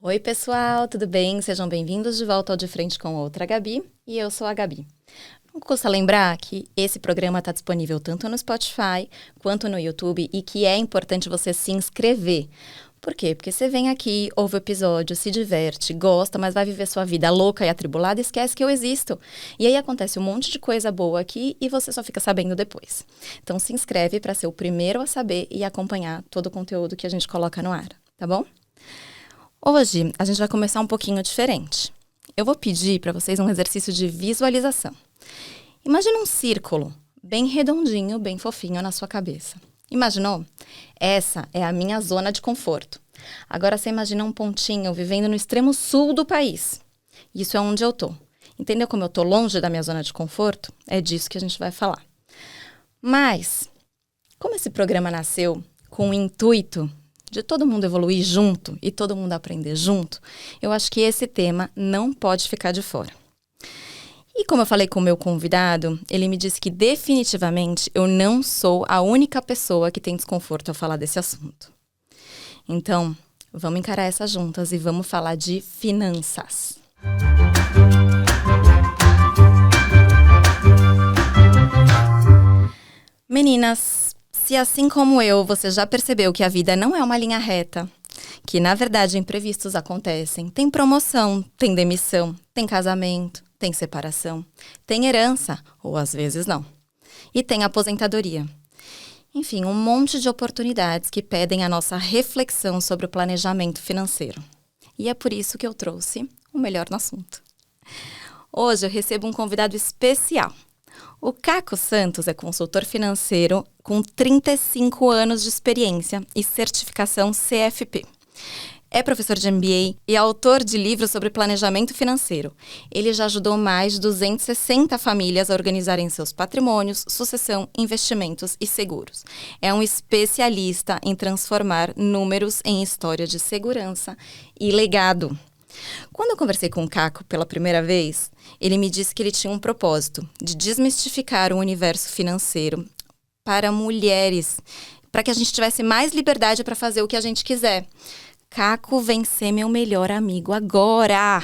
Oi, pessoal, tudo bem? Sejam bem-vindos de volta ao De Frente com outra Gabi, e eu sou a Gabi. Não custa lembrar que esse programa está disponível tanto no Spotify quanto no YouTube e que é importante você se inscrever. Por quê? Porque você vem aqui, ouve o episódio, se diverte, gosta, mas vai viver sua vida louca e atribulada e esquece que eu existo. E aí acontece um monte de coisa boa aqui e você só fica sabendo depois. Então se inscreve para ser o primeiro a saber e acompanhar todo o conteúdo que a gente coloca no ar, tá bom? Hoje a gente vai começar um pouquinho diferente. Eu vou pedir para vocês um exercício de visualização. Imagina um círculo bem redondinho, bem fofinho na sua cabeça. Imaginou? Essa é a minha zona de conforto. Agora você imagina um pontinho vivendo no extremo sul do país. Isso é onde eu tô. Entendeu como eu tô longe da minha zona de conforto? É disso que a gente vai falar. Mas, como esse programa nasceu com o intuito de todo mundo evoluir junto e todo mundo aprender junto, eu acho que esse tema não pode ficar de fora. E como eu falei com o meu convidado, ele me disse que definitivamente eu não sou a única pessoa que tem desconforto ao falar desse assunto. Então, vamos encarar essas juntas e vamos falar de finanças. Meninas, se assim como eu, você já percebeu que a vida não é uma linha reta, que na verdade imprevistos acontecem, tem promoção, tem demissão, tem casamento, tem separação, tem herança, ou às vezes não. E tem aposentadoria. Enfim, um monte de oportunidades que pedem a nossa reflexão sobre o planejamento financeiro. E é por isso que eu trouxe o melhor no assunto. Hoje eu recebo um convidado especial. O Caco Santos é consultor financeiro com 35 anos de experiência e certificação CFP. É professor de MBA e autor de livros sobre planejamento financeiro. Ele já ajudou mais de 260 famílias a organizarem seus patrimônios, sucessão, investimentos e seguros. É um especialista em transformar números em história de segurança e legado. Quando eu conversei com o Caco pela primeira vez, ele me disse que ele tinha um propósito de desmistificar o universo financeiro para mulheres, para que a gente tivesse mais liberdade para fazer o que a gente quiser. Caco vem ser meu melhor amigo agora.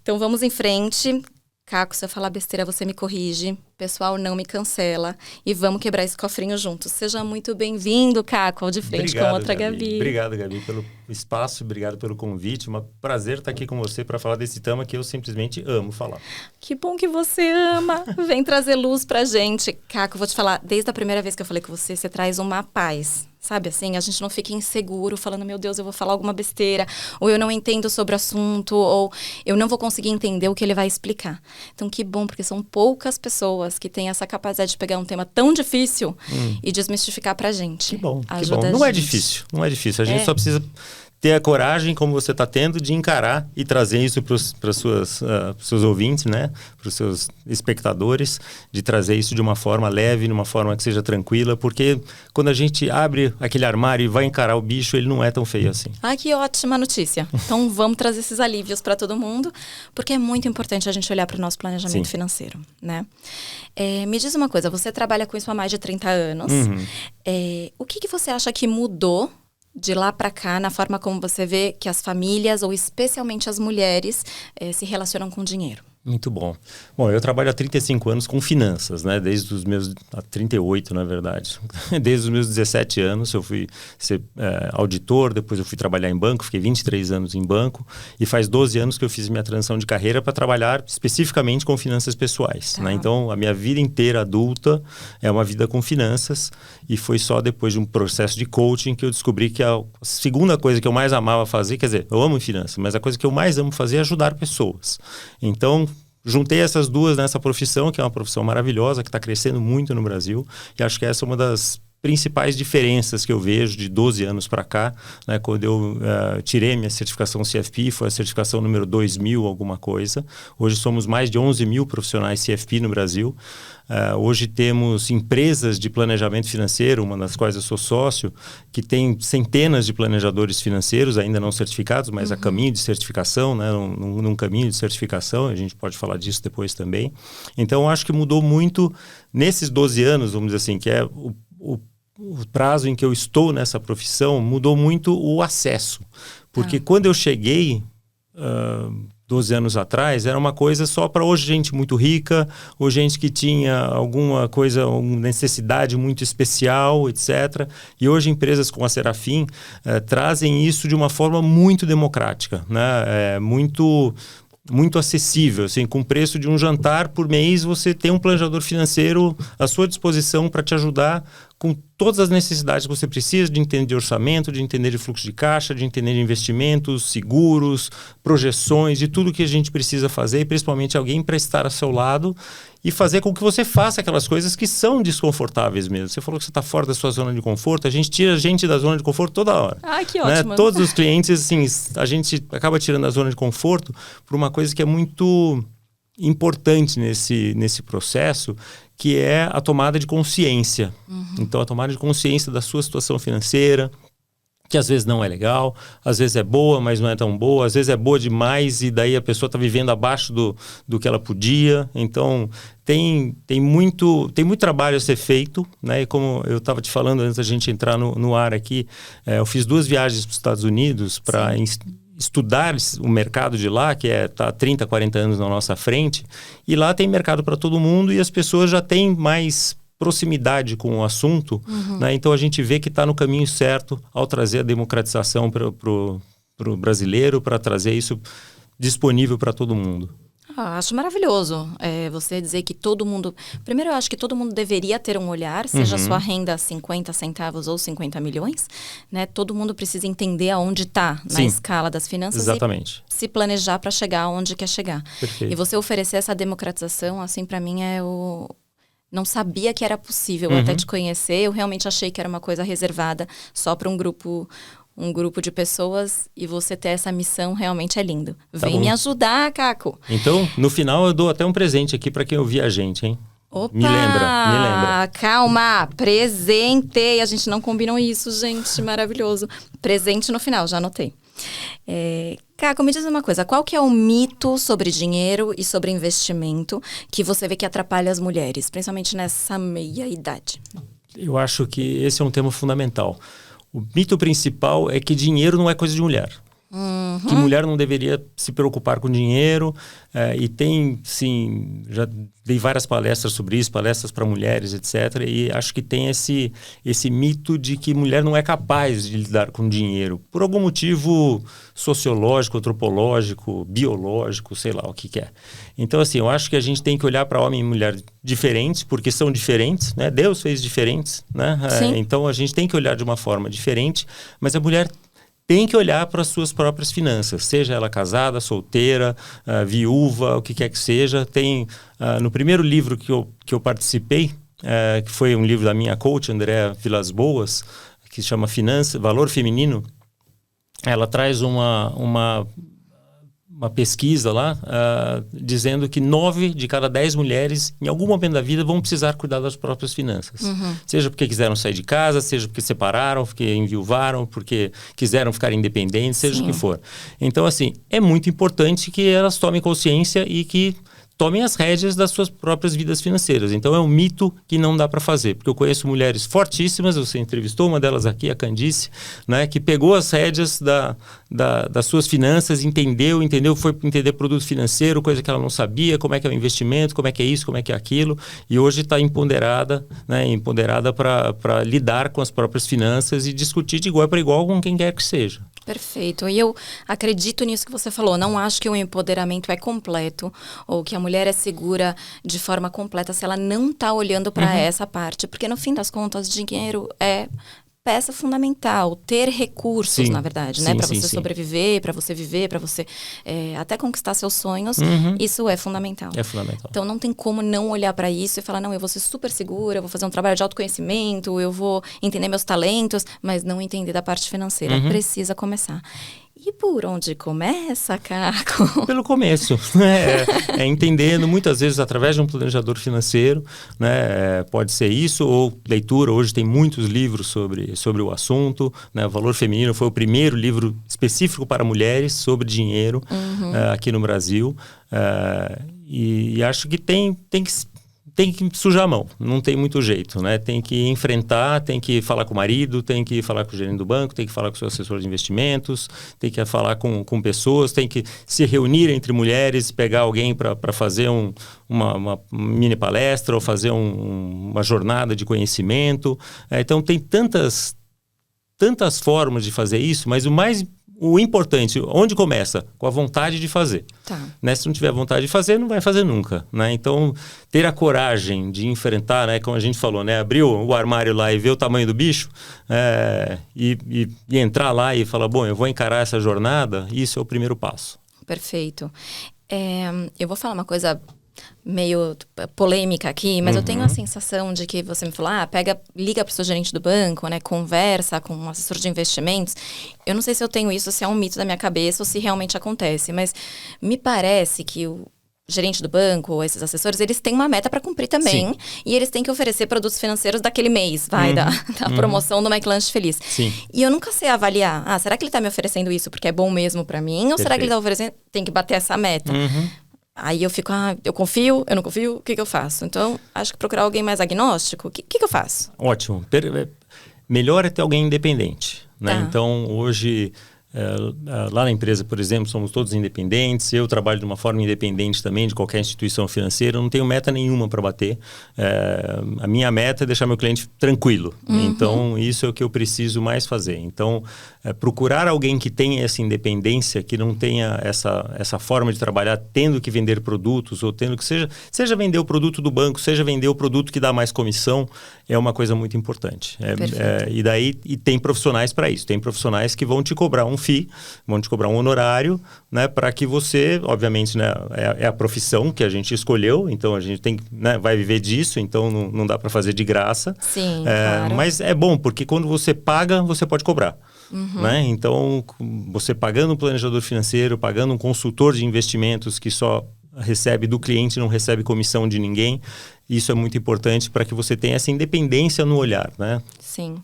Então vamos em frente. Caco, se eu falar besteira, você me corrige. Pessoal, não me cancela. E vamos quebrar esse cofrinho juntos. Seja muito bem-vindo, Caco, ao De Frente com outra Gabi. Obrigado, Gabi, pelo espaço. Obrigado pelo convite. Um prazer estar aqui com você para falar desse tema que eu simplesmente amo falar. Que bom que você ama. Vem trazer luz pra gente. Caco, vou te falar, desde a primeira vez que eu falei com você, você traz uma paz. Sabe assim, a gente não fica inseguro falando, meu Deus, eu vou falar alguma besteira, ou eu não entendo sobre o assunto, ou eu não vou conseguir entender o que ele vai explicar. Então, que bom, porque são poucas pessoas que têm essa capacidade de pegar um tema tão difícil e desmistificar pra gente. Que bom, Ajuda que bom. a Não gente. é difícil, não é difícil. A gente só precisa ter a coragem, como você está tendo, de encarar e trazer isso para os seus ouvintes, né? Para os seus espectadores, de trazer isso de uma forma leve, de uma forma que seja tranquila, porque quando a gente abre aquele armário e vai encarar o bicho, ele não é tão feio assim. Ah, que ótima notícia. Então vamos trazer esses alívios para todo mundo, porque é muito importante a gente olhar para o nosso planejamento financeiro, né? Me diz uma coisa, você trabalha com isso há mais de 30 anos. O que você acha que mudou de lá para cá, na forma como você vê que as famílias, ou especialmente as mulheres, se relacionam com o dinheiro? Muito bom. Bom, eu trabalho há 35 anos com finanças, né? Desde os meus... Há 38, na verdade. Desde os meus 17 anos eu fui ser auditor, depois eu fui trabalhar em banco, fiquei 23 anos em banco, e faz 12 anos que eu fiz minha transição de carreira para trabalhar especificamente com finanças pessoais. Né? Então, a minha vida inteira adulta é uma vida com finanças, e foi só depois de um processo de coaching que eu descobri que a segunda coisa que eu mais amava fazer, quer dizer, eu amo finanças, mas a coisa que eu mais amo fazer é ajudar pessoas. Então, juntei essas duas nessa profissão, que é uma profissão maravilhosa, que está crescendo muito no Brasil, e acho que essa é uma das principais diferenças que eu vejo de 12 anos para cá, né, quando eu tirei minha certificação CFP, foi a certificação número 2000 alguma coisa. Hoje somos mais de 11 mil profissionais CFP no Brasil. Hoje temos empresas de planejamento financeiro, uma das quais eu sou sócio, que tem centenas de planejadores financeiros, ainda não certificados, mas a caminho de certificação, né, num caminho de certificação, a gente pode falar disso depois também. Então, acho que mudou muito nesses 12 anos, vamos dizer assim, que é o prazo em que eu estou nessa profissão, mudou muito o acesso. Porque quando eu cheguei, 12 anos atrás, era uma coisa só para hoje gente muito rica, ou gente que tinha alguma coisa, uma necessidade muito especial, etc. E hoje empresas como a Serafim trazem isso de uma forma muito democrática, né? Muito acessível, assim, com o preço de um jantar por mês, você tem um planejador financeiro à sua disposição para te ajudar com todas as necessidades que você precisa de entender de orçamento, de entender de fluxo de caixa, de entender de investimentos, seguros, projeções, de tudo que a gente precisa fazer, e principalmente alguém para estar ao seu lado e fazer com que você faça aquelas coisas que são desconfortáveis mesmo. Você falou que você está fora da sua zona de conforto, a gente tira a gente da zona de conforto toda hora. Ah, que né? ótimo. Todos os clientes, assim, a gente acaba tirando a zona de conforto por uma coisa que é muito importante nesse processo, que é a tomada de consciência. Então, a tomada de consciência da sua situação financeira, que às vezes não é legal, às vezes é boa, mas não é tão boa, às vezes é boa demais e daí a pessoa está vivendo abaixo do que ela podia. Então, tem muito trabalho a ser feito, né? E como eu estava te falando antes da gente entrar no ar aqui, eu fiz 2 viagens para os Estados Unidos para estudar o mercado de lá, que está há 30, 40 anos na nossa frente, e lá tem mercado para todo mundo e as pessoas já têm mais proximidade com o assunto, né? Então a gente vê que está no caminho certo ao trazer a democratização para o brasileiro, para trazer isso disponível para todo mundo. Acho maravilhoso você dizer que todo mundo... Primeiro, eu acho que todo mundo deveria ter um olhar, seja a sua renda 50 centavos ou 50 milhões, né? Todo mundo precisa entender aonde está na escala das finanças. Exatamente. E se planejar para chegar onde quer chegar. Perfeito. E você oferecer essa democratização, assim, para mim Não sabia que era possível até te conhecer. Eu realmente achei que era uma coisa reservada só para um grupo de pessoas, e você ter essa missão realmente é lindo. Vem me ajudar, Caco. Então, no final eu dou até um presente aqui para quem ouvir a gente, hein? Opa! Me lembra. Calma, presente. A gente não combinou isso, gente, maravilhoso. Presente no final, já anotei. Caco, me diz uma coisa, qual que é o mito sobre dinheiro e sobre investimento que você vê que atrapalha as mulheres, principalmente nessa meia idade? Eu acho que esse é um tema fundamental. O mito principal é que dinheiro não é coisa de mulher. Que mulher não deveria se preocupar com dinheiro. E tem, sim, já dei várias palestras sobre isso, palestras para mulheres, etc. E acho que tem esse mito de que mulher não é capaz de lidar com dinheiro. Por algum motivo sociológico, antropológico, biológico, sei lá o que é. Então, assim, eu acho que a gente tem que olhar para homem e mulher diferentes, porque são diferentes, né? Deus fez diferentes, né? Então, a gente tem que olhar de uma forma diferente, mas a mulher tem que olhar para as suas próprias finanças, seja ela casada, solteira, viúva, o que quer que seja. Tem, no primeiro livro que eu participei, que foi um livro da minha coach, Andréa Vilas Boas, que se chama Valor Feminino, ela traz uma pesquisa lá, dizendo que 9 de cada 10 mulheres, em algum momento da vida, vão precisar cuidar das próprias finanças. Seja porque quiseram sair de casa, seja porque separaram, porque enviuvaram, porque quiseram ficar independentes, seja o que for. Então, assim, é muito importante que elas tomem consciência e que tomem as rédeas das suas próprias vidas financeiras. Então, é um mito que não dá para fazer. Porque eu conheço mulheres fortíssimas, você entrevistou uma delas aqui, a Candice, né, que pegou as rédeas das suas finanças, entendeu, foi entender produto financeiro, coisa que ela não sabia, como é que é o investimento, como é que é isso, como é que é aquilo, e hoje está empoderada, né, para lidar com as próprias finanças e discutir de igual para igual com quem quer que seja. Perfeito. E eu acredito nisso que você falou. Não acho que o empoderamento é completo ou que a mulher é segura de forma completa se ela não está olhando para essa parte. Porque, no fim das contas, dinheiro é peça fundamental. Ter recursos, na verdade, né? Para você sobreviver, para você viver, para você até conquistar seus sonhos. Isso é fundamental. É fundamental. Então, não tem como não olhar para isso e falar, não, eu vou ser super segura, eu vou fazer um trabalho de autoconhecimento, eu vou entender meus talentos, mas não entender da parte financeira. Precisa começar. E por onde começa, Caco? Pelo começo. Entendendo, muitas vezes, através de um planejador financeiro, né? Pode ser isso, ou leitura. Hoje tem muitos livros sobre o assunto, né? O Valor Feminino foi o primeiro livro específico para mulheres sobre dinheiro aqui no Brasil. E acho que tem que tem que sujar a mão, não tem muito jeito, né? Tem que enfrentar, tem que falar com o marido, tem que falar com o gerente do banco, tem que falar com o seu assessor de investimentos, tem que falar com pessoas, tem que se reunir entre mulheres, pegar alguém para fazer uma mini palestra ou fazer uma jornada de conhecimento. Então, tem tantas formas de fazer isso, mas o importante, onde começa? Com a vontade de fazer. Tá. Né? Se não tiver vontade de fazer, não vai fazer nunca. Né? Então, ter a coragem de enfrentar, né? Como a gente falou, né? Abrir o armário lá e ver o tamanho do bicho, e entrar lá e falar, bom, eu vou encarar essa jornada, isso é o primeiro passo. Perfeito. Eu vou falar uma coisa meio polêmica aqui, mas eu tenho a sensação de que você me falou, liga para o seu gerente do banco, né, conversa com um assessor de investimentos. Eu não sei se eu tenho isso, se é um mito da minha cabeça ou se realmente acontece, mas me parece que o gerente do banco, ou esses assessores, eles têm uma meta para cumprir também. Sim. E eles têm que oferecer produtos financeiros daquele mês, da promoção do McLanche Feliz. Sim. E eu nunca sei avaliar, será que ele está me oferecendo isso porque é bom mesmo para mim? Ou será que ele está oferecendo, tem que bater essa meta? Aí eu fico, eu confio, eu não confio, o que eu faço? Então, acho que procurar alguém mais agnóstico, o que eu faço? Ótimo. Melhor é ter alguém independente. Né? Tá. Então, hoje, lá na empresa, por exemplo, somos todos independentes. Eu trabalho de uma forma independente também de qualquer instituição financeira. Eu não tenho meta nenhuma para bater. A minha meta é deixar meu cliente tranquilo. Então, isso é o que eu preciso mais fazer. Então, procurar alguém que tenha essa independência, que não tenha essa forma de trabalhar tendo que vender produtos, ou tendo que seja vender o produto do banco, seja vender o produto que dá mais comissão, é uma coisa muito importante. E tem profissionais para isso. Tem profissionais que vão te cobrar um FII, vão te cobrar um honorário, né, para que você, obviamente, né, é a profissão que a gente escolheu, então a gente tem, né, vai viver disso, então não dá para fazer de graça. Sim, claro. Mas é bom, porque quando você paga, você pode cobrar. Né? Então, você pagando um planejador financeiro, pagando um consultor de investimentos que só recebe do cliente, não recebe comissão de ninguém, isso é muito importante para que você tenha essa independência no olhar, né? Sim.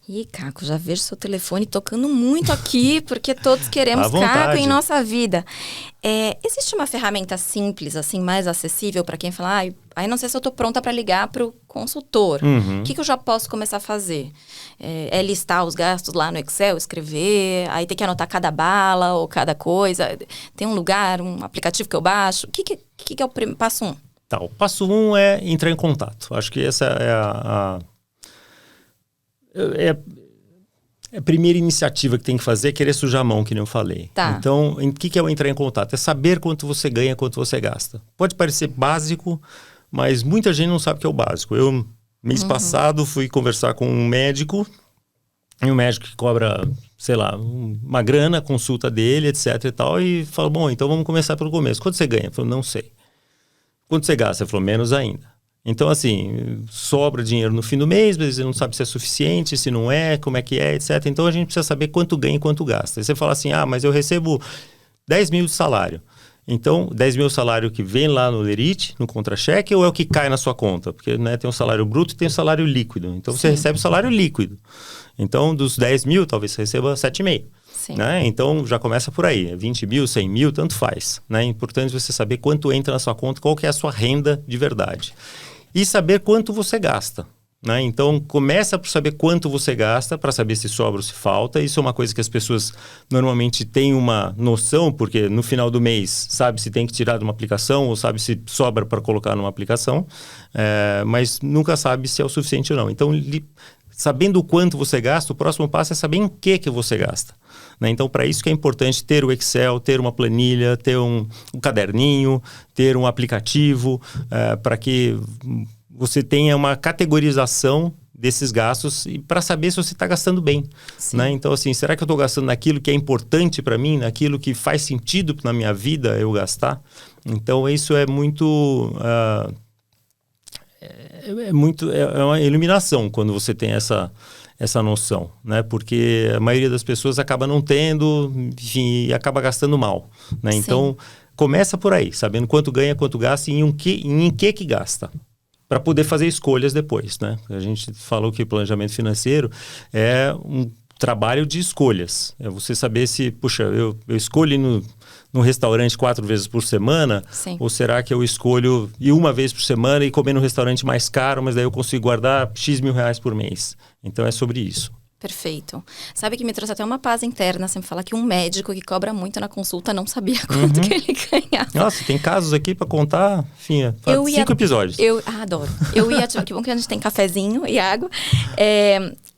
Ih, Caco, já vejo seu telefone tocando muito aqui, porque todos queremos Caco em nossa vida. Existe uma ferramenta simples, assim, mais acessível para quem fala, aí não sei se eu estou pronta para ligar para o consultor. O que eu já posso começar a fazer? É listar os gastos lá no Excel, escrever, aí tem que anotar cada bala ou cada coisa. Tem um lugar, um aplicativo que eu baixo. O que é o passo 1? Tá, o passo 1 é entrar em contato. Acho que essa é a primeira iniciativa que tem que fazer, é querer sujar a mão, que nem eu falei. Tá. Então, o que é o entrar em contato? É saber quanto você ganha, quanto você gasta. Pode parecer básico, mas muita gente não sabe o que é o básico. Eu, mês passado, fui conversar com um médico, e um médico que cobra, sei lá, uma grana, a consulta dele, etc e tal, e falou, bom, então vamos começar pelo começo. Quanto você ganha? Eu falei, não sei. Quanto você gasta? Ele falou, menos ainda. Então, assim, sobra dinheiro no fim do mês, mas você não sabe se é suficiente, se não é, como é que é, etc. Então, a gente precisa saber quanto ganha e quanto gasta. Aí você fala assim, mas eu recebo 10 mil de salário. Então, 10 mil salário que vem lá no Lerite, no contra-cheque, ou é o que cai na sua conta? Porque, né, tem o salário bruto e tem o salário líquido. Então, você recebe o salário líquido. Então, dos 10 mil, talvez você receba 7,5. Né? Então, já começa por aí. 20 mil, 100 mil, tanto faz. Né? É importante você saber quanto entra na sua conta, qual que é a sua renda de verdade. E saber quanto você gasta. Né? Então, começa por saber quanto você gasta, para saber se sobra ou se falta. Isso é uma coisa que as pessoas normalmente têm uma noção, porque no final do mês sabe se tem que tirar de uma aplicação ou sabe se sobra para colocar numa aplicação, mas nunca sabe se é o suficiente ou não. Então, sabendo o quanto você gasta, o próximo passo é saber em que você gasta. Né? Então, para isso que é importante ter o Excel, ter uma planilha, ter um caderninho, ter um aplicativo, para que você tenha uma categorização desses gastos e para saber se você está gastando bem. Né? Então, assim, será que eu estou gastando naquilo que é importante para mim, naquilo que faz sentido na minha vida eu gastar? Então, isso é muito... É uma iluminação quando você tem essa noção, né? Porque a maioria das pessoas acaba não tendo, enfim, e acaba gastando mal, né? Então, começa por aí, sabendo quanto ganha, quanto gasta e em que gasta, para poder fazer escolhas depois, né? A gente falou que o planejamento financeiro é trabalho de escolhas. É você saber se, puxa, eu escolho ir no restaurante 4 vezes por semana, Sim. ou será que eu escolho ir uma vez por semana e comer no restaurante mais caro, mas daí eu consigo guardar X mil reais por mês. Então é sobre isso. Perfeito. Sabe que me trouxe até uma paz interna, você me falar que um médico que cobra muito na consulta não sabia quanto que ele ganhava. Nossa, tem casos aqui para contar, enfim, 5 episódios. Adoro. Que bom que a gente tem cafezinho e água.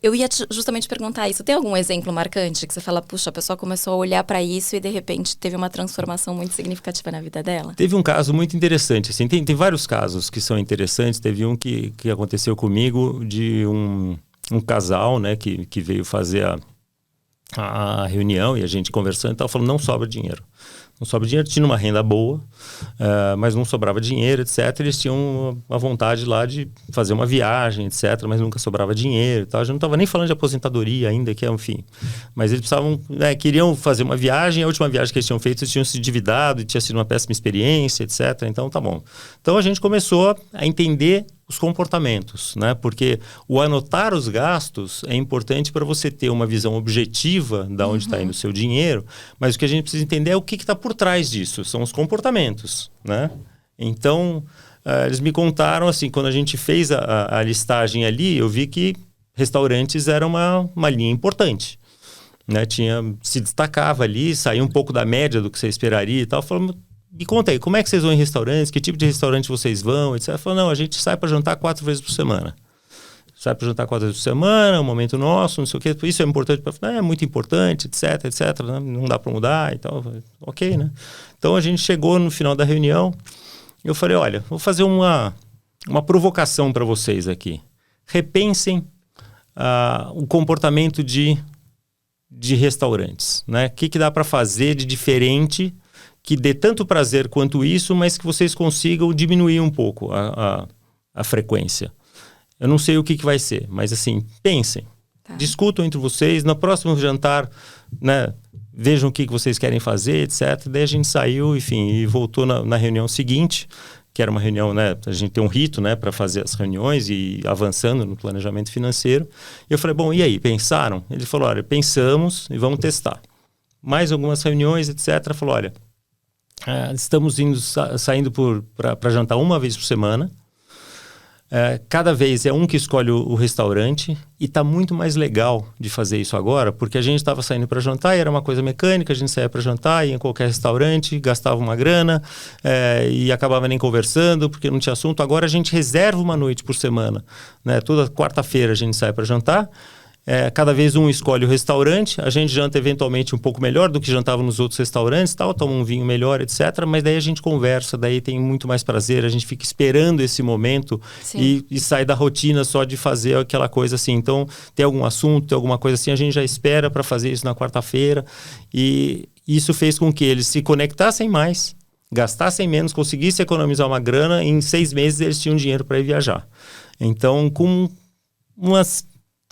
Eu ia justamente perguntar isso. Tem algum exemplo marcante que você fala, puxa, a pessoa começou a olhar para isso e de repente teve uma transformação muito significativa na vida dela? Teve um caso muito interessante, assim, tem vários casos que são interessantes. Teve um que aconteceu comigo de um casal, né, que veio fazer a reunião e a gente conversando e tal, falando, não sobra dinheiro. Não sobra dinheiro, tinha uma renda boa, mas não sobrava dinheiro, etc. Eles tinham uma vontade lá de fazer uma viagem, etc. Mas nunca sobrava dinheiro e tal. A gente não estava nem falando de aposentadoria ainda, que é, enfim. Mas eles precisavam, queriam fazer uma viagem. A última viagem que eles tinham feito, eles tinham se endividado, tinha sido uma péssima experiência, etc. Então, tá bom. Então, a gente começou a entender os comportamentos, né? Porque o anotar os gastos é importante para você ter uma visão objetiva de onde está indo o seu dinheiro, mas o que a gente precisa entender é o que está por trás disso, são os comportamentos, né? Então, eles me contaram, assim, quando a gente fez a listagem ali, eu vi que restaurantes era uma linha importante, né? Se destacava ali, saía um pouco da média do que você esperaria e tal, falando, me conta aí, como é que vocês vão em restaurantes? Que tipo de restaurante vocês vão? Etc. Ela falou, não, a gente sai para jantar 4 vezes por semana. Sai para jantar 4 vezes por semana, é um momento nosso, não sei o quê. Isso é importante para é muito importante, etc, etc. Né? Não dá para mudar e tal. Ok, né? Então a gente chegou no final da reunião. Eu falei, olha, vou fazer uma provocação para vocês aqui. Repensem o comportamento de restaurantes, né? O que dá para fazer de diferente que dê tanto prazer quanto isso, mas que vocês consigam diminuir um pouco a frequência. Eu não sei o que vai ser, mas assim, pensem. Tá. Discutam entre vocês, no próximo jantar, né, vejam o que vocês querem fazer, etc. Daí a gente saiu, enfim, e voltou na reunião seguinte, que era uma reunião, né, a gente tem um rito, né, para fazer as reuniões e avançando no planejamento financeiro. E eu falei, bom, e aí, pensaram? Ele falou, olha, pensamos e vamos testar. Mais algumas reuniões, etc. Falou, olha, estamos saindo para jantar uma vez por semana. Cada vez é um que escolhe o restaurante e está muito mais legal de fazer isso agora, porque a gente estava saindo para jantar e era uma coisa mecânica, a gente saía para jantar, ia em qualquer restaurante, gastava uma grana e acabava nem conversando porque não tinha assunto. Agora a gente reserva uma noite por semana, né? Toda quarta-feira a gente sai para jantar. Cada vez um escolhe o restaurante, a gente janta eventualmente um pouco melhor do que jantava nos outros restaurantes, tal, toma um vinho melhor, etc. Mas daí a gente conversa, daí tem muito mais prazer, a gente fica esperando esse momento e sai da rotina só de fazer aquela coisa assim. Então, tem algum assunto, tem alguma coisa assim, a gente já espera para fazer isso na quarta-feira. E isso fez com que eles se conectassem mais, gastassem menos, conseguissem economizar uma grana. Em 6 meses eles tinham dinheiro para ir viajar. Então, com umas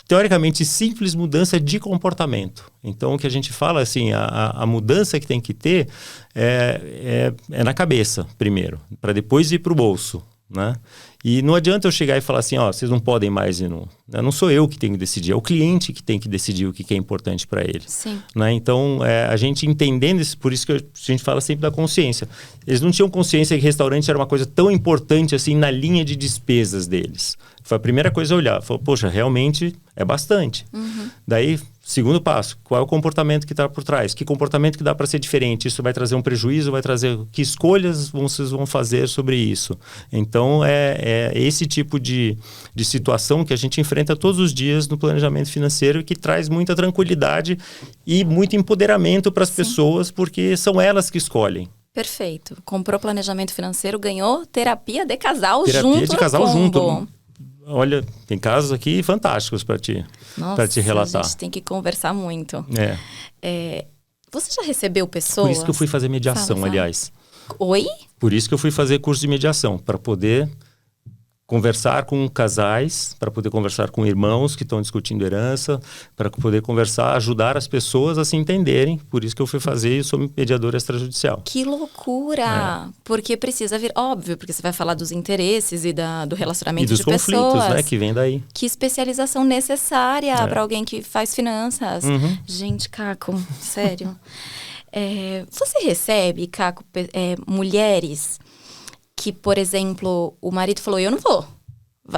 teoricamente simples mudança de comportamento. Então o que a gente fala assim, a mudança que tem que ter é na cabeça primeiro, para depois ir para o bolso, né? E não adianta eu chegar e falar assim, vocês não podem mais ir não sou eu que tenho que decidir, é o cliente que tem que decidir o que é importante para ele. Sim. Né? Então, a gente entendendo isso, por isso que a gente fala sempre da consciência. Eles não tinham consciência que restaurante era uma coisa tão importante assim na linha de despesas deles. Foi a primeira coisa a olhar. Falou, poxa, realmente é bastante. Uhum. Daí, segundo passo, qual é o comportamento que está por trás? Que comportamento que dá para ser diferente? Isso vai trazer um prejuízo? Vai trazer... Que escolhas vocês vão fazer sobre isso? Então, é esse tipo de situação que a gente enfrenta todos os dias no planejamento financeiro e que traz muita tranquilidade e muito empoderamento para as pessoas, porque são elas que escolhem. Perfeito. Comprou planejamento financeiro, ganhou terapia de casal junto. Terapia de casal junto. Olha, tem casos aqui fantásticos para te relatar. A gente tem que conversar muito. Você já recebeu pessoas... Por isso que eu fui fazer mediação, aliás. Oi? Por isso que eu fui fazer curso de mediação, para poder conversar com casais, para poder conversar com irmãos que estão discutindo herança, para poder conversar, ajudar as pessoas a se entenderem. Por isso que eu fui fazer e sou mediador extrajudicial. Que loucura! Porque precisa vir, óbvio, porque você vai falar dos interesses e do relacionamento de pessoas. E dos conflitos, né, que vem daí. Que especialização necessária para alguém que faz finanças. Gente, Caco, sério. Você recebe, Caco, mulheres que, por exemplo, o marido falou, eu não vou.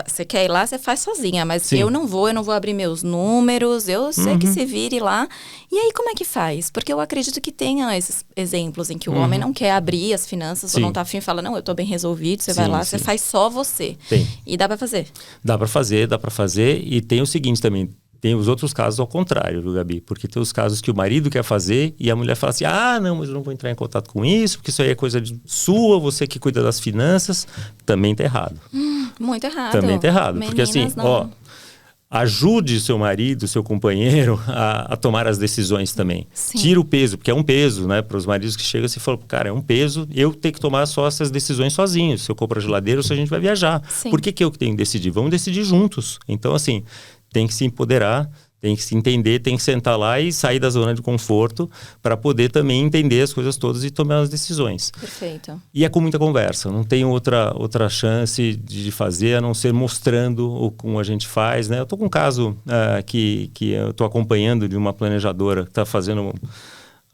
Você quer ir lá, você faz sozinha. Mas Sim. eu não vou abrir meus números. Eu sei que se vire lá. E aí, como é que faz? Porque eu acredito que tenha esses exemplos em que o homem não quer abrir as finanças. Ou não tá afim e fala, não, eu tô bem resolvido. Você vai lá, você faz só você. Tem. E dá pra fazer? Dá pra fazer. E tem o seguinte também. Tem os outros casos ao contrário, viu, Gabi? Porque tem os casos que o marido quer fazer e a mulher fala assim, não, mas eu não vou entrar em contato com isso, porque isso aí é coisa sua, você que cuida das finanças. Também tá errado. Muito errado. Também tá errado. Meninas, porque assim, ajude seu marido, seu companheiro a tomar as decisões também. Sim. Tira o peso, porque é um peso, né? Para os maridos que chegam e falam, cara, é um peso, eu tenho que tomar só essas decisões sozinho. Se eu compro a geladeira ou se a gente vai viajar. Sim. Por que eu tenho que decidir? Vamos decidir juntos. Então, assim, tem que se empoderar, tem que se entender, tem que sentar lá e sair da zona de conforto para poder também entender as coisas todas e tomar as decisões. Perfeito. E é com muita conversa, não tem outra chance de fazer a não ser mostrando como a gente faz, né? Eu estou com um caso que eu estou acompanhando de uma planejadora que está fazendo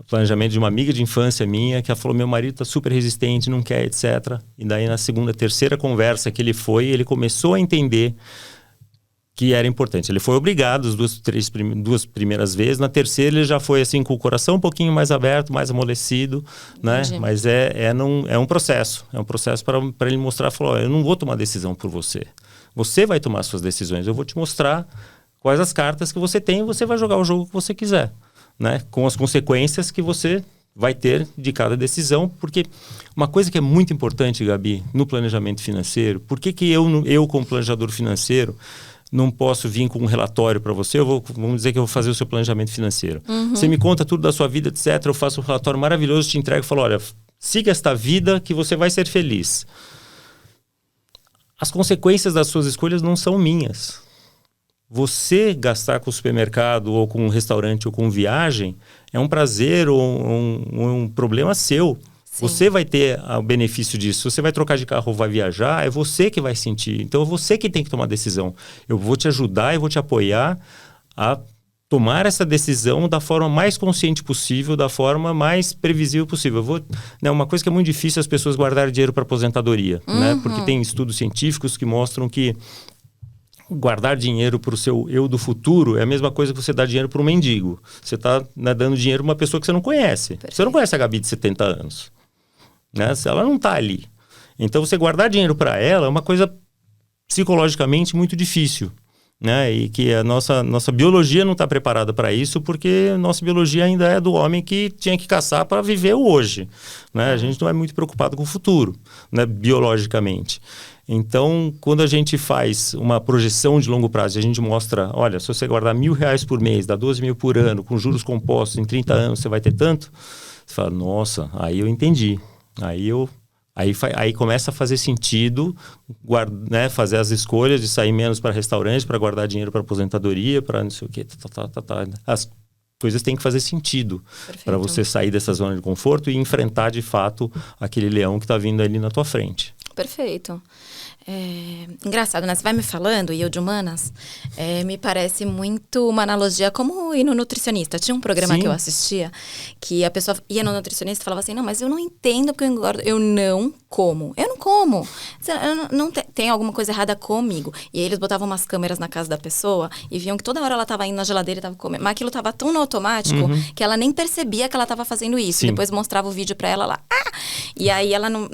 planejamento de uma amiga de infância minha, que ela falou, meu marido está super resistente, não quer, etc. E daí na segunda, terceira conversa que ele começou a entender que era importante. Ele foi obrigado as duas primeiras vezes. Na terceira ele já foi assim com o coração um pouquinho mais aberto, mais amolecido, né? Mas é um processo. É um processo para ele mostrar, falou, eu não vou tomar decisão por você. Você vai tomar suas decisões. Eu vou te mostrar quais as cartas que você tem e você vai jogar o jogo que você quiser, né? Com as consequências que você vai ter de cada decisão, porque uma coisa que é muito importante, Gabi, no planejamento financeiro, por que eu como planejador financeiro não posso vir com um relatório para você, vamos dizer que eu vou fazer o seu planejamento financeiro. Você me conta tudo da sua vida, etc. Eu faço um relatório maravilhoso, te entrego e falo, olha, siga esta vida que você vai ser feliz. As consequências das suas escolhas não são minhas. Você gastar com o supermercado ou com um restaurante ou com viagem é um prazer ou um problema seu. Sim. Você vai ter o benefício disso. Se você vai trocar de carro ou vai viajar, é você que vai sentir. Então, é você que tem que tomar a decisão. Eu vou te ajudar e vou te apoiar a tomar essa decisão da forma mais consciente possível, da forma mais previsível possível. Uma coisa que é muito difícil as pessoas guardarem dinheiro para aposentadoria, né? Porque tem estudos científicos que mostram que guardar dinheiro para o seu eu do futuro é a mesma coisa que você dar dinheiro para um mendigo. Você está dando dinheiro para uma pessoa que você não conhece. Perfeito. Você não conhece a Gabi de 70 anos. Né? Ela não está ali. Então, você guardar dinheiro para ela é uma coisa psicologicamente muito difícil. Né? E que a nossa biologia não está preparada para isso, porque a nossa biologia ainda é do homem que tinha que caçar para viver o hoje. Né? A gente não é muito preocupado com o futuro, né? Biologicamente. Então, quando a gente faz uma projeção de longo prazo e a gente mostra, olha, se você guardar R$1.000 por mês, dá 12 mil por ano, com juros compostos, em 30 anos você vai ter tanto, você fala, nossa, aí eu entendi. Aí começa a fazer sentido né, fazer as escolhas de sair menos para restaurantes, para guardar dinheiro para aposentadoria, para não sei o quê. As coisas têm que fazer sentido para você sair dessa zona de conforto e enfrentar de fato aquele leão que está vindo ali na tua frente. Perfeito. Engraçado, né? Você vai me falando, e eu de humanas, me parece muito uma analogia como ir no nutricionista. Tinha um programa Sim. que eu assistia, que a pessoa ia no nutricionista e falava assim, não, mas eu não entendo porque eu engordo. Eu não como. Tem alguma coisa errada comigo. E aí eles botavam umas câmeras na casa da pessoa e viam que toda hora ela estava indo na geladeira e estava comendo. Mas aquilo estava tão no automático que ela nem percebia que ela estava fazendo isso. Sim. Depois mostrava o vídeo para ela lá. E aí ela não...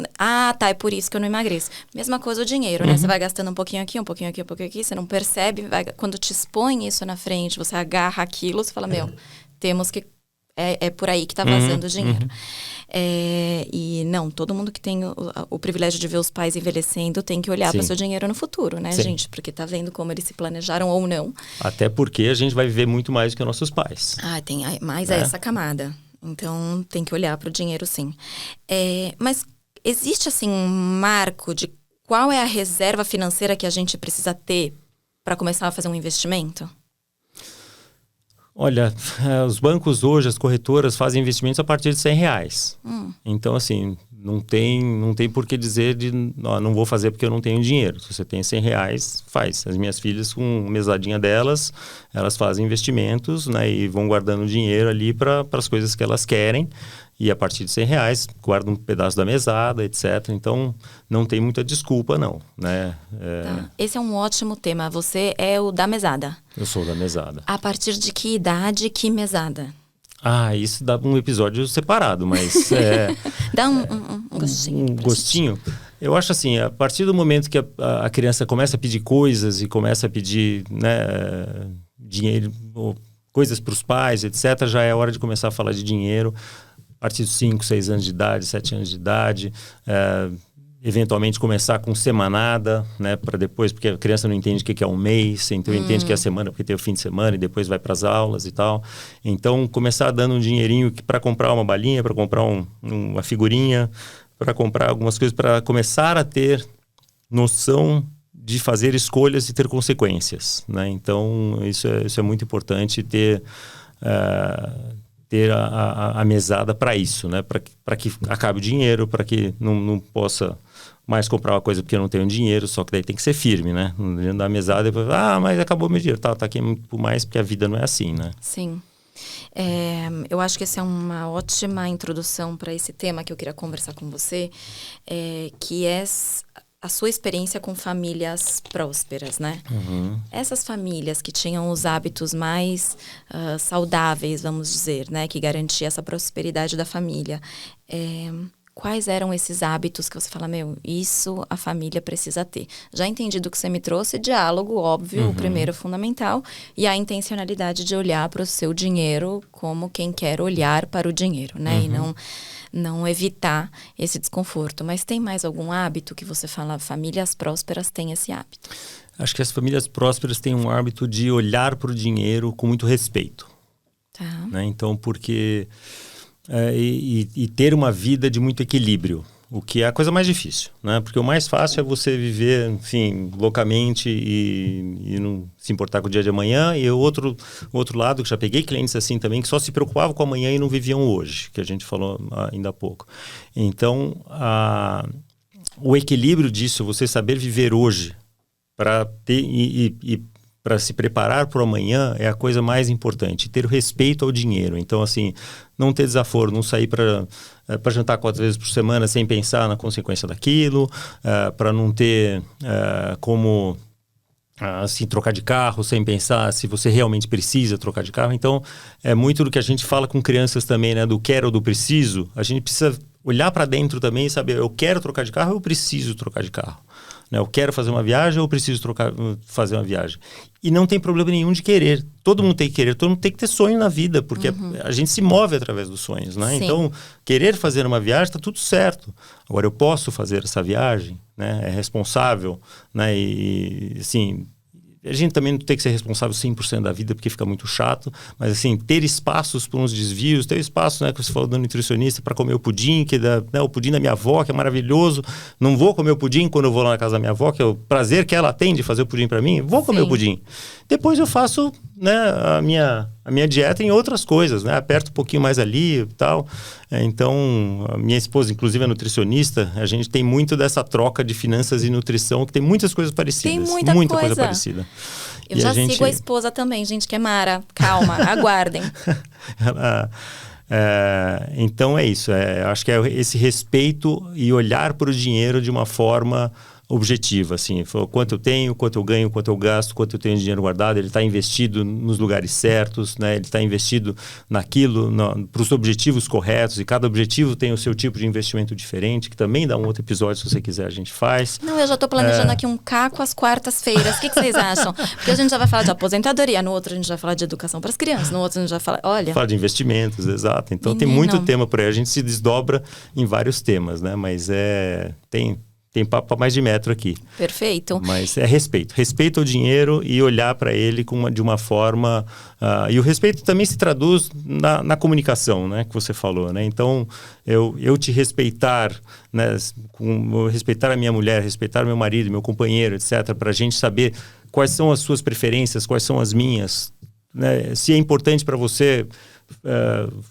é por isso que eu não emagreço. Mesma coisa o dinheiro, né? Você vai gastando um pouquinho aqui, um pouquinho aqui, um pouquinho aqui. Você não percebe. Quando te expõe isso na frente, você agarra aquilo, você fala, temos que... É por aí que tá vazando o dinheiro. E não, todo mundo que tem o privilégio de ver os pais envelhecendo tem que olhar para o seu dinheiro no futuro, né, Sim. gente? Porque tá vendo como eles se planejaram ou não. Até porque a gente vai viver muito mais do que nossos pais. Tem mais essa camada. Então, tem que olhar para o dinheiro, sim. Mas existe, assim, um marco de qual é a reserva financeira que a gente precisa ter para começar a fazer um investimento? Olha, os bancos hoje, as corretoras fazem investimentos a partir de R$100. Então, assim, não tem por que dizer não vou fazer porque eu não tenho dinheiro. Se você tem R$100, faz. As minhas filhas, com a mesadinha delas, elas fazem investimentos, né, e vão guardando dinheiro ali para as coisas que elas querem. E a partir de R$100, guarda um pedaço da mesada, etc. Então, não tem muita desculpa, não. Né? Tá. Esse é um ótimo tema. Você é o da mesada. Eu sou da mesada. A partir de que idade, que mesada? Isso dá um episódio separado, mas... Dá um gostinho. Um gostinho? Eu acho assim, a partir do momento que a criança começa a pedir coisas e começa a pedir, né, dinheiro, ou coisas para os pais, etc., já é hora de começar a falar de dinheiro. A partir de 5, 6 anos de idade, 7 anos de idade, eventualmente começar com semanada, né, para depois, porque a criança não entende o que é um mês, então entende que é a semana porque tem o fim de semana e depois vai para as aulas e tal. Então, começar dando um dinheirinho para comprar uma balinha, para comprar uma figurinha, para comprar algumas coisas, para começar a ter noção de fazer escolhas e ter consequências, né? Então, isso é muito importante ter a mesada para isso, né? Para que acabe o dinheiro, para que não possa mais comprar uma coisa porque eu não tenho dinheiro, só que daí tem que ser firme, né? Não adianta dar a mesada e depois, mas acabou meu dinheiro, tá aqui por mais, porque a vida não é assim, né? Sim. Eu acho que essa é uma ótima introdução para esse tema que eu queria conversar com você, que é a sua experiência com famílias prósperas, né? Essas famílias que tinham os hábitos mais saudáveis, vamos dizer, né? Que garantia essa prosperidade da família. Quais eram esses hábitos que você fala, isso a família precisa ter? Já entendi do que você me trouxe, diálogo, óbvio, o primeiro fundamental, e a intencionalidade de olhar para o seu dinheiro como quem quer olhar para o dinheiro, né? E não evitar esse desconforto. Mas tem mais algum hábito que você fala, famílias prósperas têm esse hábito? Acho que as famílias prósperas têm um hábito de olhar para o dinheiro com muito respeito. Tá. Né? Então, porque... e ter uma vida de muito equilíbrio, o que é a coisa mais difícil, né? Porque o mais fácil é você viver, enfim, loucamente e não se importar com o dia de amanhã. E o outro lado, que já peguei clientes assim também, que só se preocupavam com amanhã e não viviam hoje, que a gente falou ainda há pouco. Então, o equilíbrio disso, você saber viver hoje para ter para se preparar para o amanhã é a coisa mais importante. Ter o respeito ao dinheiro. Então, assim, não ter desaforo, não sair para jantar 4 vezes por semana sem pensar na consequência daquilo, para não ter como assim, trocar de carro sem pensar se você realmente precisa trocar de carro. Então, é muito do que a gente fala com crianças também, né? Do quero ou do preciso. A gente precisa olhar para dentro também e saber, eu quero trocar de carro ou eu preciso trocar de carro? Eu quero fazer uma viagem ou eu preciso fazer uma viagem? E não tem problema nenhum de querer. Todo mundo tem que querer, todo mundo tem que ter sonho na vida, porque a gente se move através dos sonhos, né? Então, querer fazer uma viagem está tudo certo. Agora, eu posso fazer essa viagem, né? É responsável, né? E, assim, a gente também não tem que ser responsável 100% da vida, porque fica muito chato, mas assim, ter espaços para uns desvios, ter espaço, né, que você falou do nutricionista, para comer o pudim, o pudim da minha avó, que é maravilhoso. Não vou comer o pudim quando eu vou lá na casa da minha avó, que é o prazer que ela tem de fazer o pudim para mim. Vou comer o pudim. Depois eu faço, né, a minha dieta em outras coisas, né? Aperto um pouquinho mais ali e tal. Então, a minha esposa, inclusive, é nutricionista. A gente tem muito dessa troca de finanças e nutrição, que tem muitas coisas parecidas. Tem muita coisa parecida. Eu já sigo a esposa também, gente, que é Mara. Calma, aguardem. Então é isso. Acho que é esse respeito e olhar para o dinheiro de uma forma objetiva, assim, quanto eu tenho, quanto eu ganho, quanto eu gasto, quanto eu tenho de dinheiro guardado. Ele está investido nos lugares certos, né? Ele está investido naquilo, para os objetivos corretos, e cada objetivo tem o seu tipo de investimento diferente, que também dá um outro episódio, se você quiser, a gente faz. Não, eu já estou planejando aqui um caco às quartas-feiras. O que vocês acham? Porque a gente já vai falar de aposentadoria, no outro a gente vai falar de educação para as crianças, no outro a gente vai falar, olha... Fala de investimentos, exato. Então tem muito tema por aí, a gente se desdobra em vários temas, né? Mas tem papo para mais de metro aqui. Perfeito. Mas é respeito. Respeito ao dinheiro e olhar para ele de uma forma... e o respeito também se traduz na comunicação, né? Que você falou, né? Então, eu te respeitar, né? Respeitar a minha mulher, respeitar meu marido, meu companheiro, etc. Para a gente saber quais são as suas preferências, quais são as minhas, né? Se é importante para você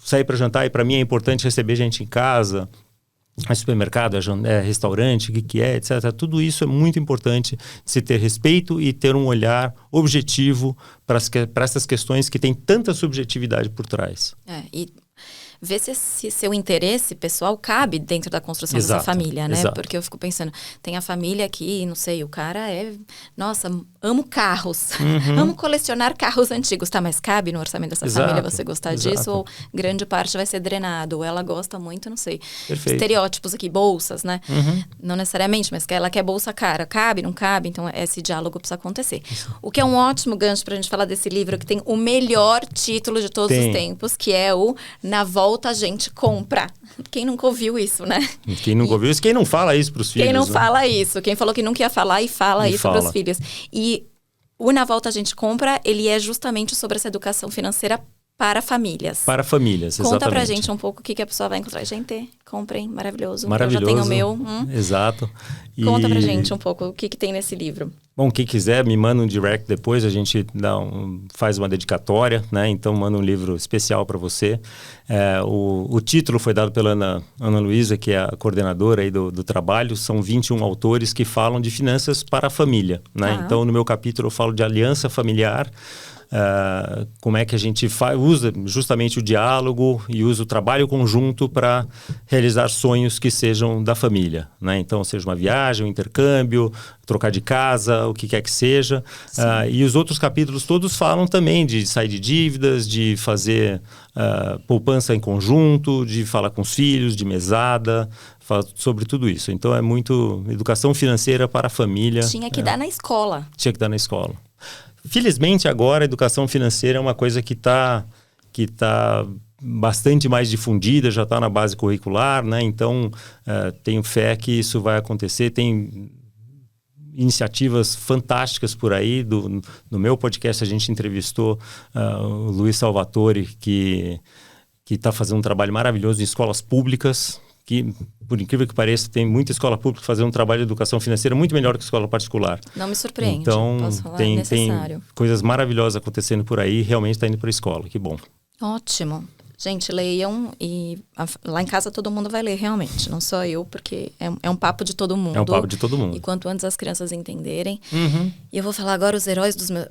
sair para jantar e para mim é importante receber gente em casa... É supermercado, é restaurante, o que é, etc. Tudo isso é muito importante de se ter respeito e ter um olhar objetivo para essas questões que têm tanta subjetividade por trás. E ver se seu interesse pessoal cabe dentro da construção dessa família, né? Exato. Porque eu fico pensando, tem a família aqui, não sei, o cara nossa, amo carros, amo colecionar carros antigos, tá? Mas cabe no orçamento dessa família você gostar disso? Ou grande parte vai ser drenado, ou ela gosta muito, não sei. Perfeito. Estereótipos aqui, bolsas, né? Não necessariamente, mas ela quer bolsa cara. Cabe, não cabe? Então, esse diálogo precisa acontecer. O que é um ótimo gancho pra gente falar desse livro, que tem o melhor título de todos os tempos, que é o Na Volta a Gente Compra. Quem nunca ouviu isso, né? Quem nunca ouviu isso? Quem não fala isso para os filhos? Quem não né? fala isso? Quem falou que nunca ia falar e fala isso para os filhos. E o Na Volta a Gente Compra, ele é justamente sobre essa educação financeira para famílias. Para famílias, exatamente. Conta pra gente um pouco o que a pessoa vai encontrar. Gente, comprem, maravilhoso. Maravilhoso. Eu já tenho o meu. Exato. Conta pra gente um pouco o que tem nesse livro. Bom, quem quiser, me manda um direct depois, a gente faz uma dedicatória, né? Então, manda um livro especial para você. O título foi dado pela Ana Luísa, que é a coordenadora aí do trabalho. São 21 autores que falam de finanças para a família, né? Então, no meu capítulo, eu falo de aliança familiar. Como é que a gente usa justamente o diálogo e usa o trabalho conjunto para realizar sonhos que sejam da família, né? Então, seja uma viagem, um intercâmbio, trocar de casa, o que quer que seja. E os outros capítulos todos falam também de sair de dívidas, de fazer poupança em conjunto, de falar com os filhos, de mesada, fala sobre tudo isso. Então, é muito educação financeira para a família. Tinha que dar na escola. Tinha que dar na escola. Felizmente, agora, a educação financeira é uma coisa que tá bastante mais difundida, já está na base curricular, né? Então, tenho fé que isso vai acontecer. Tem iniciativas fantásticas por aí. No meu podcast, a gente entrevistou o Luiz Salvatore, que está fazendo um trabalho maravilhoso em escolas públicas, que, por incrível que pareça, tem muita escola pública fazendo um trabalho de educação financeira muito melhor que escola particular. Não me surpreende. Então, posso falar, tem necessário. Coisas maravilhosas acontecendo por aí, realmente está indo para a escola, que bom. Ótimo. Gente, leiam e lá em casa todo mundo vai ler, realmente. Não só eu, porque é um papo de todo mundo. É um papo de todo mundo. E quanto antes as crianças entenderem. E eu vou falar agora os heróis dos meus...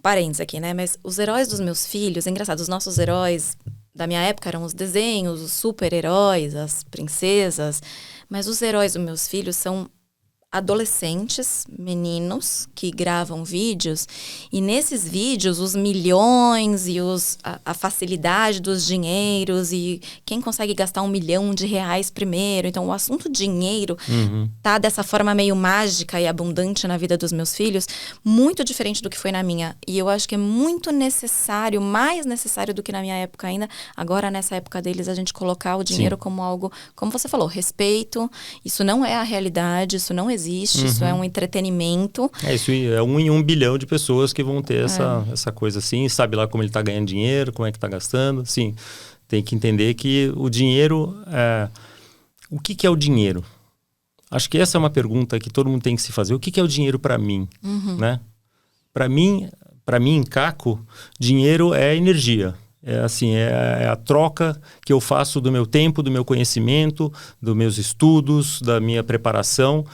Parênteses aqui, né? Mas os heróis dos meus filhos, é engraçado, os nossos heróis da minha época eram os desenhos, os super-heróis, as princesas. Mas os heróis dos meus filhos são adolescentes, meninos, que gravam vídeos. E nesses vídeos, os milhões e a facilidade dos dinheiros e quem consegue gastar R$1 milhão primeiro. Então, o assunto dinheiro tá dessa forma meio mágica e abundante na vida dos meus filhos, muito diferente do que foi na minha. E eu acho que é muito necessário, mais necessário do que na minha época ainda, agora nessa época deles, a gente colocar o dinheiro como algo, como você falou, respeito. Isso não é a realidade, isso não existe, isso é um entretenimento. Isso é 1 em 1 bilhão de pessoas que vão ter essa coisa assim, sabe lá como ele está ganhando dinheiro, como é que está gastando. Sim, tem que entender que o dinheiro... o que é o dinheiro? Acho que essa é uma pergunta que todo mundo tem que se fazer. O que é o dinheiro para mim? Né? Para mim, Caco, dinheiro é energia. É a troca que eu faço do meu tempo, do meu conhecimento, dos meus estudos, da minha preparação,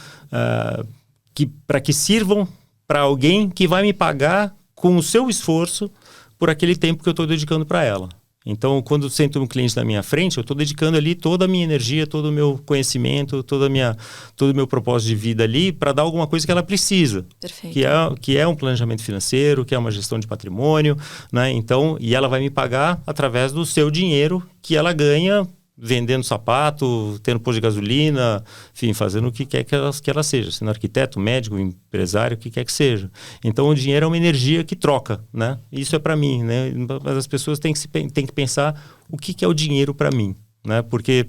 para que sirvam para alguém que vai me pagar com o seu esforço por aquele tempo que eu estou dedicando para ela. Então, quando sento um cliente na minha frente, eu estou dedicando ali toda a minha energia, todo o meu conhecimento, todo o meu propósito de vida ali para dar alguma coisa que ela precisa. Perfeito. Que é um planejamento financeiro, que é uma gestão de patrimônio, né? Então, e ela vai me pagar através do seu dinheiro que ela ganha vendendo sapato, tendo posto de gasolina, enfim, fazendo o que quer que ela seja, sendo arquiteto, médico, empresário, o que quer que seja. Então, o dinheiro é uma energia que troca, né? Isso é para mim, né? Mas as pessoas têm que pensar o que é o dinheiro para mim, né? Porque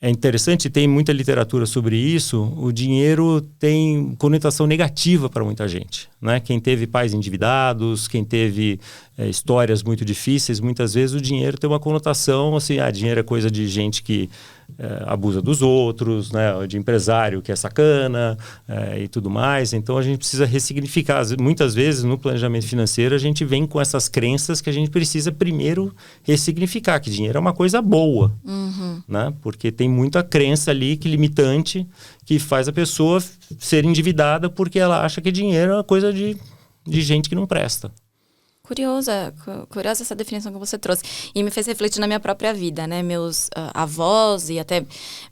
É interessante, tem muita literatura sobre isso. O dinheiro tem conotação negativa para muita gente, né? Quem teve pais endividados, quem teve histórias muito difíceis, muitas vezes o dinheiro tem uma conotação assim, dinheiro é coisa de gente que abusa dos outros, né? De empresário que é sacana e tudo mais. Então a gente precisa ressignificar. Muitas vezes no planejamento financeiro a gente vem com essas crenças que a gente precisa primeiro ressignificar, que dinheiro é uma coisa boa, né? Porque tem muita crença ali que limitante que faz a pessoa ser endividada porque ela acha que dinheiro é uma coisa de gente que não presta. Curiosa essa definição que você trouxe. E me fez refletir na minha própria vida, né? Meus avós e até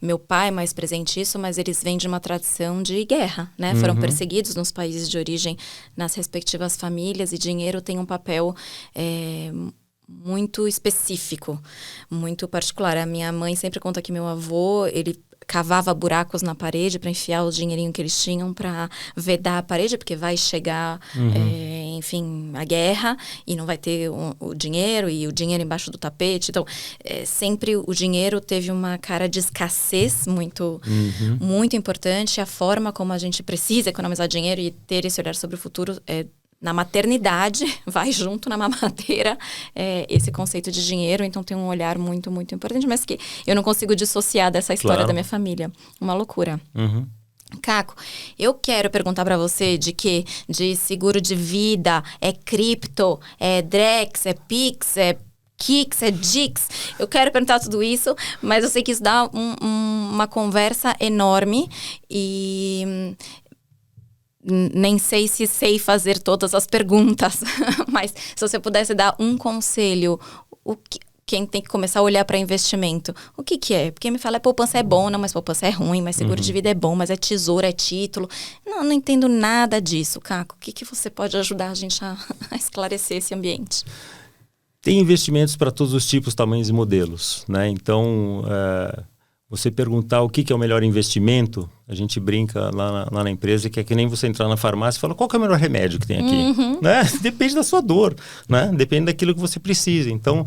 meu pai mais presente isso, mas eles vêm de uma tradição de guerra, né? Foram perseguidos nos países de origem, nas respectivas famílias, e dinheiro tem um papel muito específico, muito particular. A minha mãe sempre conta que meu avô, ele cavava buracos na parede para enfiar o dinheirinho que eles tinham para vedar a parede, porque vai chegar, enfim, a guerra e não vai ter o dinheiro, e o dinheiro embaixo do tapete. Então, sempre o dinheiro teve uma cara de escassez muito, muito importante. A forma como a gente precisa economizar dinheiro e ter esse olhar sobre o futuro na maternidade, vai junto na mamadeira esse conceito de dinheiro. Então tem um olhar muito, muito importante, mas que eu não consigo dissociar dessa história da minha família. Uma loucura. Caco, eu quero perguntar para você de seguro de vida, é cripto, é Drex, é Pix, é Kix, é Dix. Eu quero perguntar tudo isso, mas eu sei que isso dá uma conversa enorme e nem sei se sei fazer todas as perguntas, mas se você pudesse dar um conselho, quem tem que começar a olhar para investimento, o que é? Porque me fala, poupança é bom, não, mas poupança é ruim, mas seguro de vida é bom, mas é tesouro, é título. Não entendo nada disso, Caco. O que você pode ajudar a gente a esclarecer esse ambiente? Tem investimentos para todos os tipos, tamanhos e modelos, né? Então, você perguntar o que é o melhor investimento, a gente brinca lá na empresa que é que nem você entrar na farmácia e falar qual que é o melhor remédio que tem aqui. Né? Depende da sua dor, né? Depende daquilo que você precisa. Então,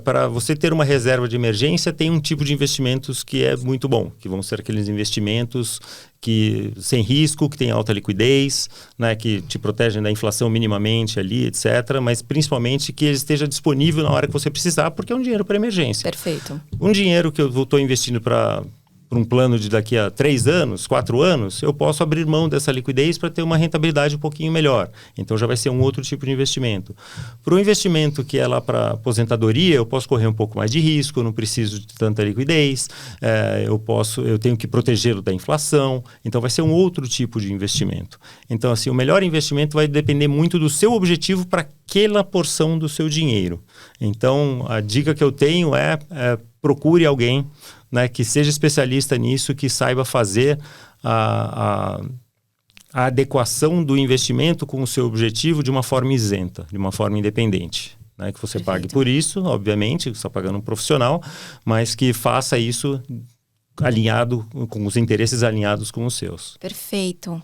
para você ter uma reserva de emergência, tem um tipo de investimentos que é muito bom, que vão ser aqueles investimentos que sem risco, que tem alta liquidez, né? Que te protegem da inflação minimamente ali, etc. Mas principalmente que ele esteja disponível na hora que você precisar, porque é um dinheiro para emergência. Perfeito. Um dinheiro que eu estou investindo para um plano de daqui a 3 anos, 4 anos, eu posso abrir mão dessa liquidez para ter uma rentabilidade um pouquinho melhor. Então já vai ser um outro tipo de investimento. Para o investimento que é lá para aposentadoria, eu posso correr um pouco mais de risco, eu não preciso de tanta liquidez, eu tenho que protegê-lo da inflação, então vai ser um outro tipo de investimento. Então assim, o melhor investimento vai depender muito do seu objetivo para aquela porção do seu dinheiro. Então a dica que eu tenho é procure alguém, né, que seja especialista nisso, que saiba fazer a adequação do investimento com o seu objetivo de uma forma isenta, de uma forma independente. Né, que você pague por isso, obviamente, você está pagando um profissional, mas que faça isso alinhado, com os interesses alinhados com os seus. Perfeito.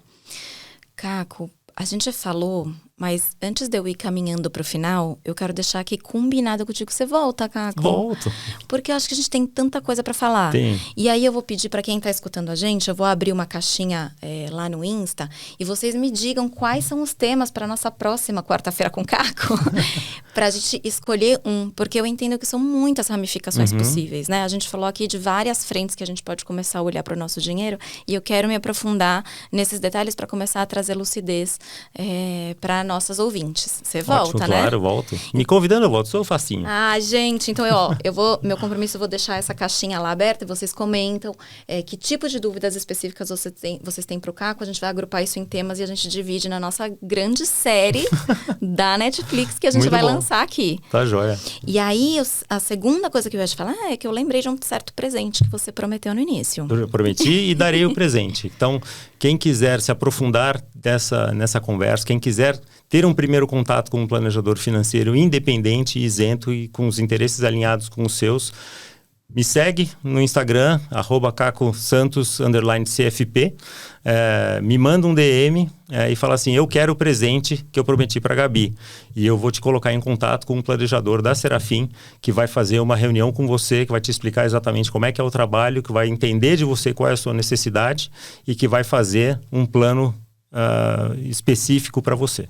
Caco, a gente falou, mas antes de eu ir caminhando para o final, eu quero deixar aqui combinado contigo que você volta, Caco. Volto. Porque eu acho que a gente tem tanta coisa para falar. Tem. E aí eu vou pedir para quem está escutando a gente, eu vou abrir uma caixinha lá no Insta e vocês me digam quais são os temas para nossa próxima quarta-feira com Caco, para a gente escolher um, porque eu entendo que são muitas ramificações possíveis, né? A gente falou aqui de várias frentes que a gente pode começar a olhar para o nosso dinheiro e eu quero me aprofundar nesses detalhes para começar a trazer lucidez para nossas ouvintes. Você volta, ótimo, né? Claro, eu volto. Me convidando, eu volto. Sou facinho. Ah, gente, então meu compromisso, eu vou deixar essa caixinha lá aberta e vocês comentam que tipo de dúvidas específicas vocês têm pro Caco. A gente vai agrupar isso em temas e a gente divide na nossa grande série da Netflix que a gente Muito vai bom. lançar aqui. Tá joia. E aí, a segunda coisa que eu ia te falar é que eu lembrei de um certo presente que você prometeu no início. Eu prometi e darei o presente. Então, quem quiser se aprofundar nessa conversa, quem quiser ter um primeiro contato com um planejador financeiro independente, isento e com os interesses alinhados com os seus, Me segue no Instagram, @cacosantos_CFP. Me manda um DM e fala assim, eu quero o presente que eu prometi para a Gabi. E eu vou te colocar em contato com um planejador da Serafim, que vai fazer uma reunião com você, que vai te explicar exatamente como é que é o trabalho, que vai entender de você qual é a sua necessidade e que vai fazer um plano específico para você.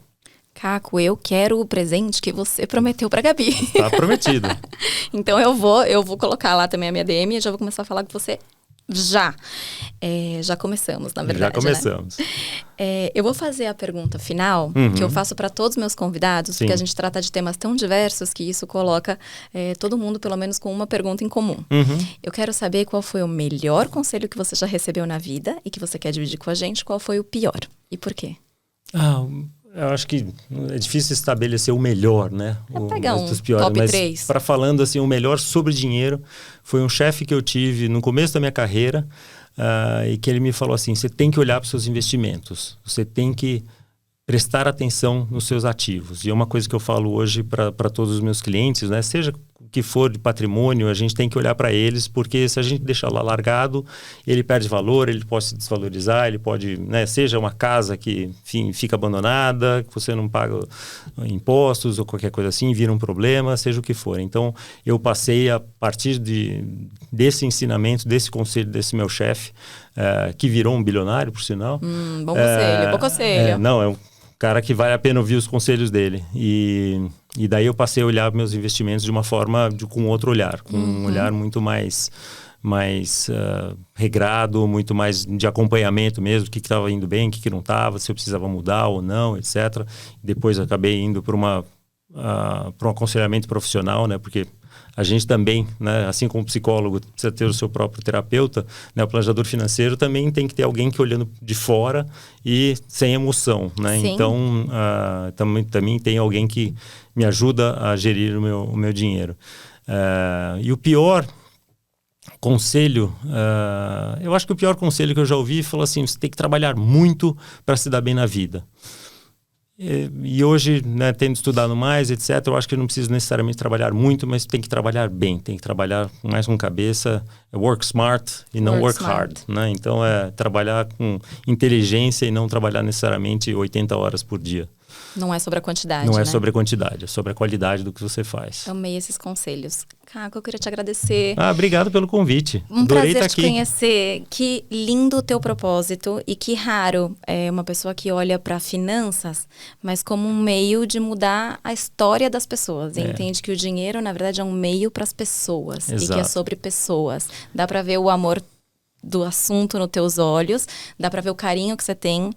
Caco, eu quero o presente que você prometeu pra Gabi. Tá prometido. Então eu vou colocar lá também a minha DM e já vou começar a falar com você já. Já começamos, na verdade. Já começamos. Né? Eu vou fazer a pergunta final, que eu faço para todos os meus convidados, porque a gente trata de temas tão diversos que isso coloca todo mundo, pelo menos, com uma pergunta em comum. Eu quero saber qual foi o melhor conselho que você já recebeu na vida e que você quer dividir com a gente, qual foi o pior e por quê? Eu acho que é difícil estabelecer o melhor, né? Pega dos piores, top mas 3. Para falando assim, o melhor sobre dinheiro foi um chefe que eu tive no começo da minha carreira e que ele me falou assim, você tem que olhar para os seus investimentos, você tem que prestar atenção nos seus ativos. E é uma coisa que eu falo hoje para todos os meus clientes, né? Seja o que for de patrimônio, a gente tem que olhar para eles, porque se a gente deixar lá largado, ele perde valor, ele pode se desvalorizar, ele pode, né? Seja uma casa que, enfim, fica abandonada, que você não paga impostos ou qualquer coisa assim, vira um problema, seja o que for. Então, eu passei a partir desse ensinamento, desse conselho desse meu chefe, que virou um bilionário, por sinal. Bom conselho, bom conselho. Não, é um cara que vale a pena ouvir os conselhos dele. E daí eu passei a olhar meus investimentos de uma forma, com outro olhar, com um olhar muito mais regrado, muito mais de acompanhamento mesmo, o que estava indo bem, o que não estava, se eu precisava mudar ou não, etc. Depois acabei indo para um aconselhamento profissional, né? Porque a gente também, né, assim como o psicólogo precisa ter o seu próprio terapeuta, né, o planejador financeiro também tem que ter alguém que olhando de fora e sem emoção, né? Sim. Então, também tem alguém que me ajuda a gerir o meu dinheiro. E o pior conselho, eu acho que o pior conselho que eu já ouvi falou assim, você tem que trabalhar muito para se dar bem na vida. E hoje, né, tendo estudado mais, etc., eu acho que eu não preciso necessariamente trabalhar muito, mas tem que trabalhar bem, tem que trabalhar mais com cabeça, work smart e não work hard, né? Então, trabalhar com inteligência e não trabalhar necessariamente 80 horas por dia. Não é sobre a quantidade, Não é né? sobre a quantidade, é sobre a qualidade do que você faz. Amei esses conselhos. Caco, eu queria te agradecer. Obrigado pelo convite. Um Adorei prazer estar te aqui. conhecer. Que lindo o teu propósito e que raro uma pessoa que olha para finanças, mas como um meio de mudar a história das pessoas. E entende que o dinheiro, na verdade, é um meio para as pessoas. Exato. E que é sobre pessoas. Dá para ver o amor do assunto nos teus olhos, dá para ver o carinho que você tem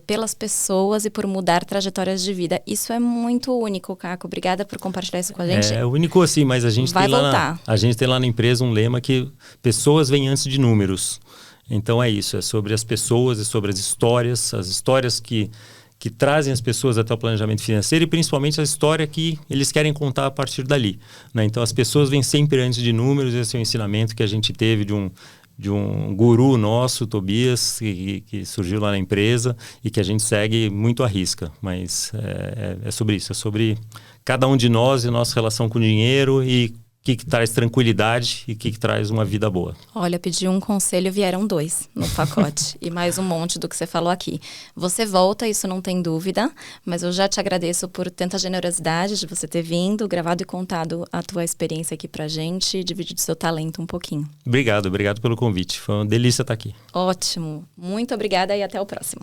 pelas pessoas e por mudar trajetórias de vida. Isso é muito único, Caco. Obrigada por compartilhar isso com a gente. É único assim, mas a gente tem lá na empresa um lema que pessoas vêm antes de números. Então é isso, é sobre as pessoas, é sobre as histórias que trazem as pessoas até o planejamento financeiro e principalmente a história que eles querem contar a partir dali, né? Então as pessoas vêm sempre antes de números. Esse é o ensinamento que a gente teve de um guru nosso, Tobias, que surgiu lá na empresa e que a gente segue muito à risca. Mas é sobre isso, é sobre cada um de nós e a nossa relação com o dinheiro e o que traz tranquilidade e o que traz uma vida boa. Olha, pedi um conselho, vieram 2 no pacote. E mais um monte do que você falou aqui. Você volta, isso não tem dúvida, mas eu já te agradeço por tanta generosidade de você ter vindo, gravado e contado a tua experiência aqui pra gente, dividido seu talento um pouquinho. Obrigado pelo convite. Foi uma delícia estar aqui. Ótimo. Muito obrigada e até o próximo.